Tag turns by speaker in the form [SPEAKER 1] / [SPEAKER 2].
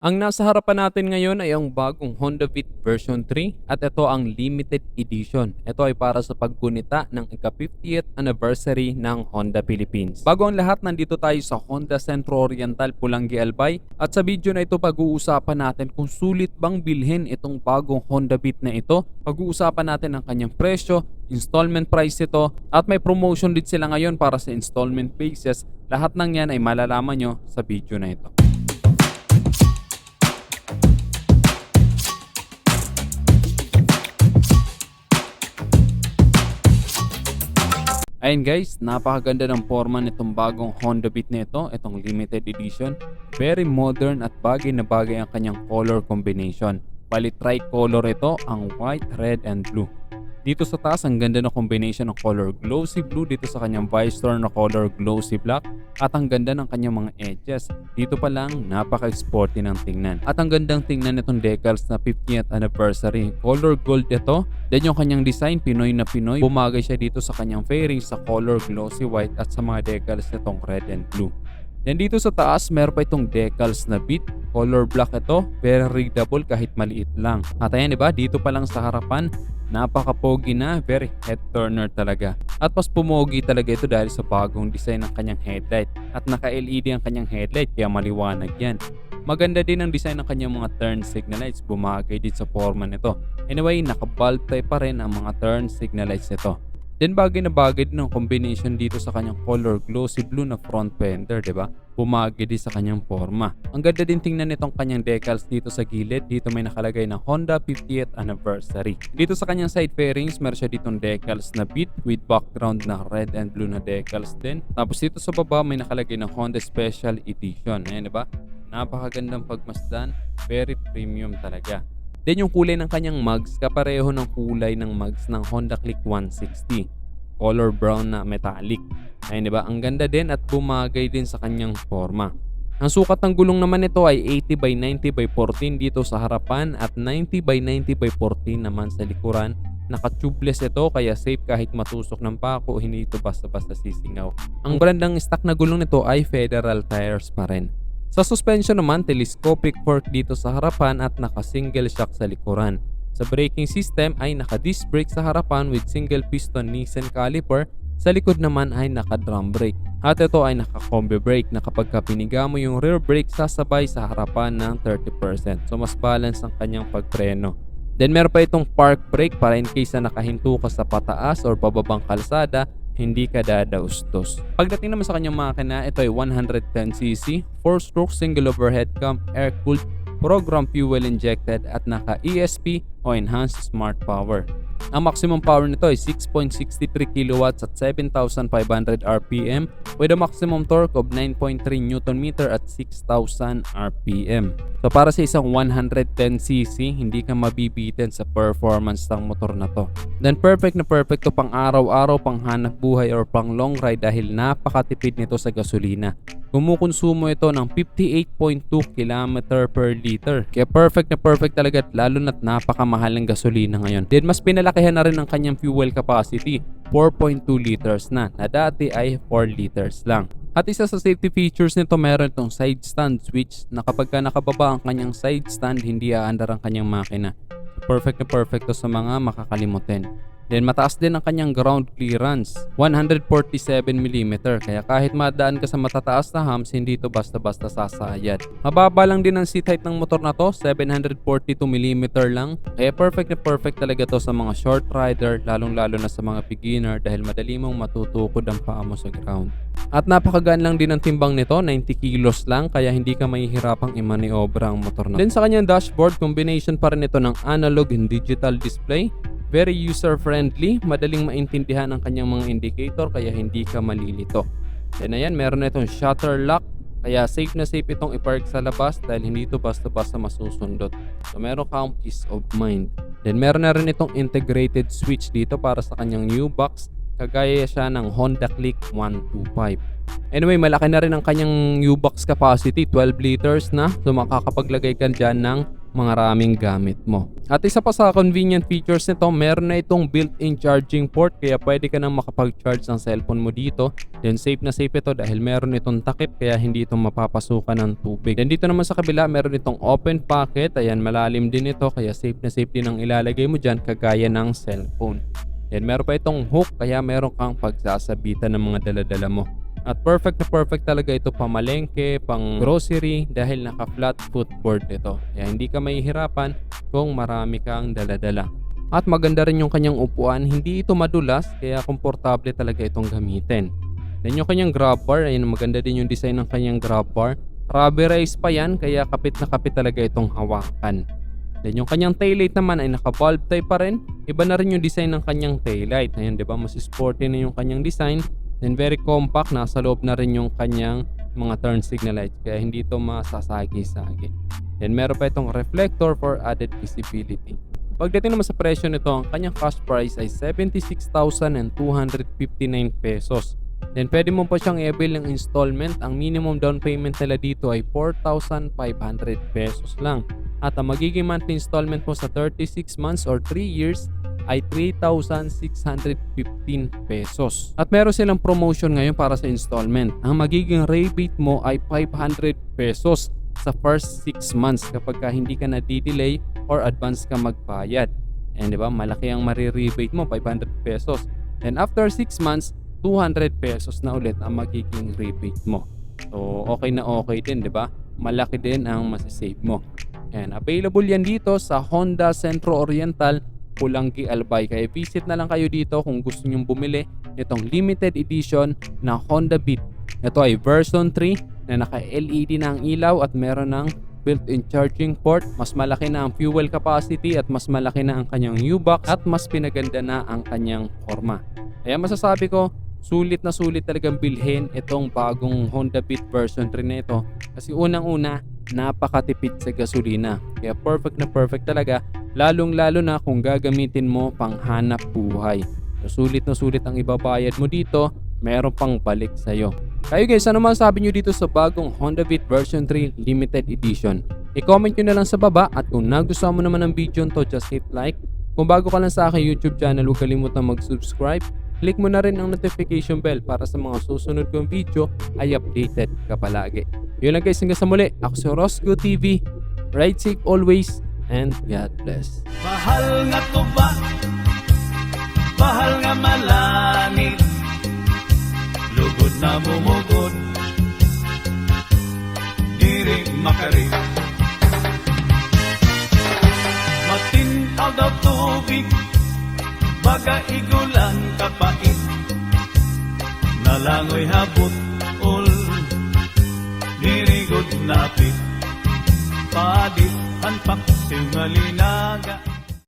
[SPEAKER 1] Ang nasa harapan natin ngayon ay ang bagong Honda Beat version 3 at ito ang limited edition. Ito ay para sa paggunita ng ika-50th anniversary ng Honda Philippines. Bago ang lahat, nandito tayo sa Honda Centro Oriental, Pulangi, Albay, at sa video na ito pag-uusapan natin kung sulit bang bilhin itong bagong Honda Beat na ito. Pag-uusapan natin ang kanyang presyo, installment price ito, at may promotion din sila ngayon para sa installment basis. Lahat ng yan ay malalaman nyo sa video na ito. Ayun guys, napakaganda ng forma nitong bagong Honda Beat na ito, itong limited edition. Very modern at bagay na bagay ang kanyang color combination. Bali tricolor ito, ang white, red, and blue. Dito sa taas, ang ganda ng combination ng color glossy blue dito sa kanyang visor na color glossy black, at ang ganda ng kanyang mga edges. Dito pa lang, napaka-sporty ng tingnan. At ang gandang tingnan nitong decals na 50th anniversary. Color gold ito. Then yung kanyang design, Pinoy na Pinoy. Bumagay siya dito sa kanyang fairings sa color glossy white at sa mga decals nitong red and blue. Then dito sa taas, meron pa itong decals na beat. Color black ito. Very readable kahit maliit lang. At ayan, diba? Dito pa lang sa harapan, napaka-pogi na, very head turner talaga. At mas pumogi talaga ito dahil sa bagong design ng kanyang headlight. At naka-LED ang kanyang headlight kaya maliwanag yan. Maganda din ang design ng kanyang mga turn signal lights, bumagay din sa forma nito. Anyway, naka-bulb type pa rin ang mga turn signal lights nito. Then bagay na bagay din ang combination dito sa kanyang color glossy blue na front fender, diba? Bumagay din sa kanyang forma. Ang ganda din tingnan nitong kanyang decals dito sa gilid. Dito may nakalagay na Honda 50th anniversary. Dito sa kanyang side fairings, meron siya ditong decals na beat with background na red and blue na decals din. Tapos dito sa baba may nakalagay na Honda Special Edition. Ayan, diba? Napakagandang pagmasdan. Very premium talaga. Then yung kulay ng kanyang mugs, kapareho ng kulay ng mugs ng Honda Click 160. Color brown na metallic. Ayun, diba? Ang ganda din at bumagay din sa kanyang forma. Ang sukat ng gulong naman nito ay 80 by 90 by 14 dito sa harapan at 90 by 90 by 14 naman sa likuran. Naka-tubeless ito kaya safe kahit matusok ng pako, hindi ito basta-basta sisingaw. Ang brand ng stock na gulong nito ay Federal Tires pa rin. Sa suspension naman, telescopic fork dito sa harapan at naka-single shock sa likuran. Sa braking system ay naka-disc brake sa harapan with single piston Nissan caliper. Sa likod naman ay naka-drum brake. At ito ay naka-combi brake na kapag piniga mo yung rear brake, sasabay sa harapan ng 30%. So mas balance ang kanyang pagpreno. Then meron pa itong park brake para in case na nakahinto ka sa pataas or pababang kalsada, hindi ka dadaustos. Pagdating naman sa kanyang makina, ito ay 110cc, 4-stroke single overhead cam, air-cooled, program fuel injected at naka ESP o Enhanced Smart Power. Ang maximum power nito ay 6.63 kW at 7,500 RPM with a maximum torque of 9.3 Nm at 6,000 RPM. So para sa isang 110cc, hindi ka mabibitin sa performance ng motor na to. Then perfect na perfect to pang araw-araw, pang hanap buhay or pang long ride dahil napakatipid nito sa gasolina. Kumukonsumo ito ng 58.2 km per liter. Kaya perfect na perfect talaga at lalo na't napakamahal ng gasolina ngayon. Then mas pinalakihan na rin ang kanyang fuel capacity. 4.2 liters na dati ay 4 liters lang. At isa sa safety features nito, meron itong side stand switch na kapag nakababa ang kanyang side stand, hindi aandar ang kanyang makina. Perfect na perfect to sa mga makakalimutin. Then mataas din ang kanyang ground clearance, 147mm. Kaya kahit madaan ka sa matataas na humps, hindi ito basta-basta sasayad. Mababa lang din ang seat height ng motor na to, 742mm lang. Kaya perfect na perfect talaga to sa mga short rider, lalong-lalo na sa mga beginner dahil madali mong matutukod ang paa mo sa ground. At napakagaan lang din ang timbang nito, 90 kilos lang, kaya hindi ka mahihirapang imaniobra ang motor na to. Then sa kanyang dashboard, combination pa rin ito ng analog and digital display. Very user-friendly, madaling maintindihan ang kanyang mga indicator kaya hindi ka malilito. Then ayan, meron na itong shutter lock, kaya safe na safe itong ipark sa labas dahil hindi ito basta-basta masusundot. So meron kang peace of mind. Then meron na rin itong integrated switch dito para sa kanyang new box, kagaya siya ng Honda Click 125. Anyway, malaki na rin ang kanyang U-Box capacity, 12 liters na. So makakapaglagay ka dyan ng maraming gamit mo. At isa pa sa convenient features nito, meron na itong built-in charging port kaya pwede ka nang makapag-charge ng cellphone mo dito. Then safe na safe ito dahil meron itong takip kaya hindi ito mapapasukan ng tubig. Then dito naman sa kabila meron itong open pocket. Ayan, malalim din ito kaya safe na safe din ang ilalagay mo dyan kagaya ng cellphone. Then meron pa itong hook kaya meron kang pagsasabitan ng mga daladala mo. At perfect na perfect talaga ito pamalengke, pang grocery dahil naka flat footboard ito. Kaya hindi ka mahihirapan kung marami kang daladala. At maganda rin yung kanyang upuan, hindi ito madulas kaya komportable talaga itong gamitin. Then yung kanyang grab bar, ayun, maganda din yung design ng kanyang grab bar. Rubberized pa yan kaya kapit na kapit talaga itong hawakan. Then yung kanyang taillight naman ay naka-valve type pa rin. Iba na rin yung design ng kanyang taillight. Ayan, 'di ba? Mas sporty na yung kanyang design. Then very compact, nasa loob na rin yung kanyang mga turn signal lights kaya hindi ito masasagi-sagi. Then meron pa itong reflector for added visibility. Pagdating naman sa presyo nito, ang kanyang cash price ay 76,259 pesos. Then pwede mo pa siyang i-avail ng installment. Ang minimum down payment nila dito ay 4,500 pesos lang. At ang magiging monthly installment mo sa 36 months or 3 years ay 3,615 pesos. At meron silang promotion ngayon para sa installment. Ang magiging rebate mo ay 500 pesos sa first 6 months kapag hindi ka na-delay or advance ka magbayad. And 'di ba, malaki ang marirebate mo, 500 pesos. And after 6 months, 200 pesos na ulit ang magiging rebate mo. So okay na okay din, 'di ba? Malaki din ang masasave mo. And available yan dito sa Honda Centro Oriental, Pulangi, Albay. Kaya visit na lang kayo dito kung gusto nyong bumili nitong limited edition na Honda Beat. Ito ay version 3 na naka-LED na ang ilaw at meron ng built-in charging port. Mas malaki na ang fuel capacity at mas malaki na ang kanyang U-box at mas pinaganda na ang kanyang forma. Kaya masasabi ko, sulit na sulit talagang bilhin itong bagong Honda Beat version 3 na ito kasi unang-una, napakatipid sa gasolina. Kaya perfect na perfect talaga, lalong-lalo na kung gagamitin mo pang hanap buhay. So, sulit na sulit ang ibabayad mo dito, meron pang balik sa'yo. Kayo guys, ano man sabi nyo dito sa bagong Honda Beat version 3 limited edition? I-comment nyo na lang sa baba at kung nagustuhan mo naman ang video nito, just hit like. Kung bago ka lang sa aking YouTube channel, huwag kalimutan mag-subscribe. Click mo na rin ang notification bell para sa mga susunod kong video ay updated ka palagi. Yun lang guys, hanggang sa muli. Ako si Rosco TV. Ride safe always and God bless.
[SPEAKER 2] Mahal nga tuba, mahal nga malangit, lugod na bumugod, diri makarit. Matinaw daw tubig, baga igulan kapait, nalangoy habot ul, dirigod napit, padit anpak tingalinaga.